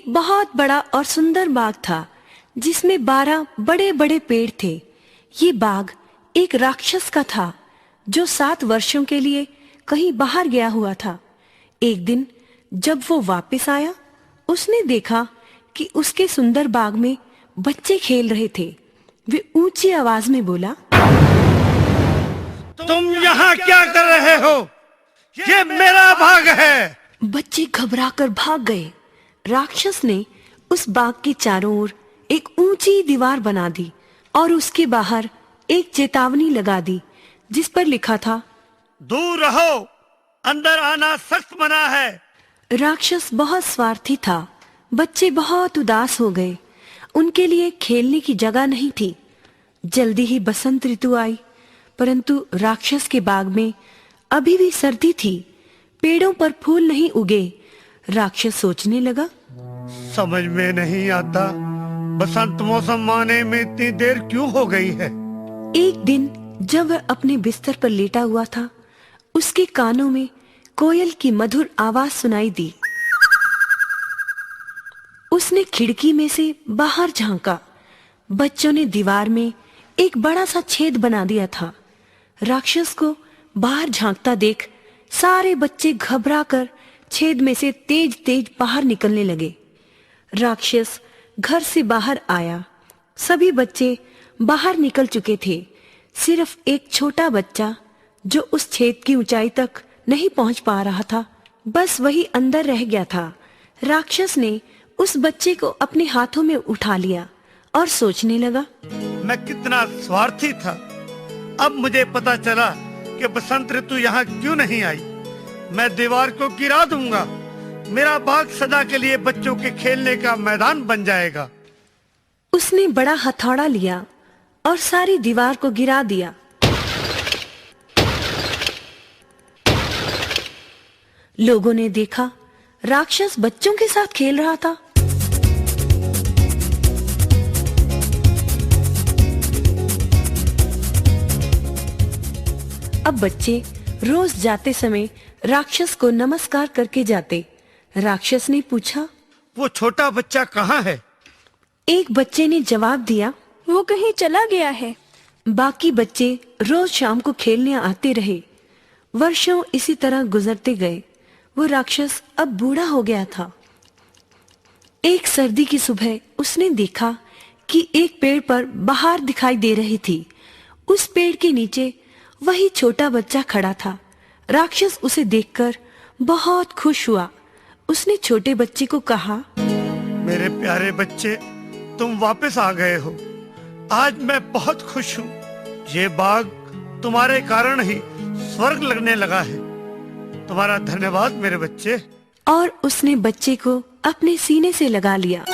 एक बहुत बड़ा और सुंदर बाग था जिसमें 12 बड़े बड़े पेड़ थे। ये बाग एक राक्षस का था जो 7 वर्षों के लिए कहीं बाहर गया हुआ था। एक दिन जब वो वापस आया, उसने देखा कि उसके सुंदर बाग में बच्चे खेल रहे थे। वे ऊंची आवाज में बोला, तुम यहाँ क्या कर रहे हो? ये मेरा बाग है। बच्चे घबराकर भाग गए। राक्षस ने उस बाग के चारों ओर एक ऊंची दीवार बना दी और उसके बाहर एक चेतावनी लगा दी जिस पर लिखा था, दूर रहो, अंदर आना सख्त मना है। राक्षस बहुत स्वार्थी था। बच्चे बहुत उदास हो गए। उनके लिए खेलने की जगह नहीं थी। जल्दी ही बसंत ऋतु आई, परंतु राक्षस के बाग में अभी भी सर्दी थी। पेड़ों पर फूल नहीं उगे। राक्षस सोचने लगा, समझ में नहीं आता, बसंत मौसम आने में इतनी देर क्यों हो गई है। एक दिन जब वह अपने बिस्तर पर लेटा हुआ था, उसके कानों में कोयल की मधुर आवाज सुनाई दी। उसने खिड़की में से बाहर झांका। बच्चों ने दीवार में एक बड़ा सा छेद बना दिया था। राक्षस को बाहर झांकता देख सारे बच्चे घबराकर छेद में से तेज तेज बाहर निकलने लगे। राक्षस घर से बाहर आया। सभी बच्चे बाहर निकल चुके थे। सिर्फ एक छोटा बच्चा जो उस छेद की ऊंचाई तक नहीं पहुंच पा रहा था, बस वही अंदर रह गया था। राक्षस ने उस बच्चे को अपने हाथों में उठा लिया और सोचने लगा, मैं कितना स्वार्थी था। अब मुझे पता चला कि बसंत ऋतु यहाँ क्यों नहीं आई। मैं दीवार को गिरा दूंगा। मेरा बाग सदा के लिए बच्चों के खेलने का मैदान बन जाएगा। उसने बड़ा हथौड़ा लिया और सारी दीवार को गिरा दिया। लोगों ने देखा राक्षस बच्चों के साथ खेल रहा था। अब बच्चे रोज जाते समय राक्षस को नमस्कार करके जाते। राक्षस ने पूछा, वो छोटा बच्चा कहाँ है? एक बच्चे ने जवाब दिया, वो कहीं चला गया है। बाकी बच्चे रोज शाम को खेलने आते रहे। वर्षों इसी तरह गुजरते गए। वो राक्षस अब बूढ़ा हो गया था। एक सर्दी की सुबह उसने देखा कि एक पेड़ पर बहार दिखाई दे रही थी। उस पेड़ के नीचे वही छोटा बच्चा खड़ा था। राक्षस उसे देखकर बहुत खुश हुआ। उसने छोटे बच्चे को कहा, मेरे प्यारे बच्चे, तुम वापस आ गए हो। आज मैं बहुत खुश हूँ। ये बाग तुम्हारे कारण ही स्वर्ग लगने लगा है। तुम्हारा धन्यवाद मेरे बच्चे। और उसने बच्चे को अपने सीने से लगा लिया।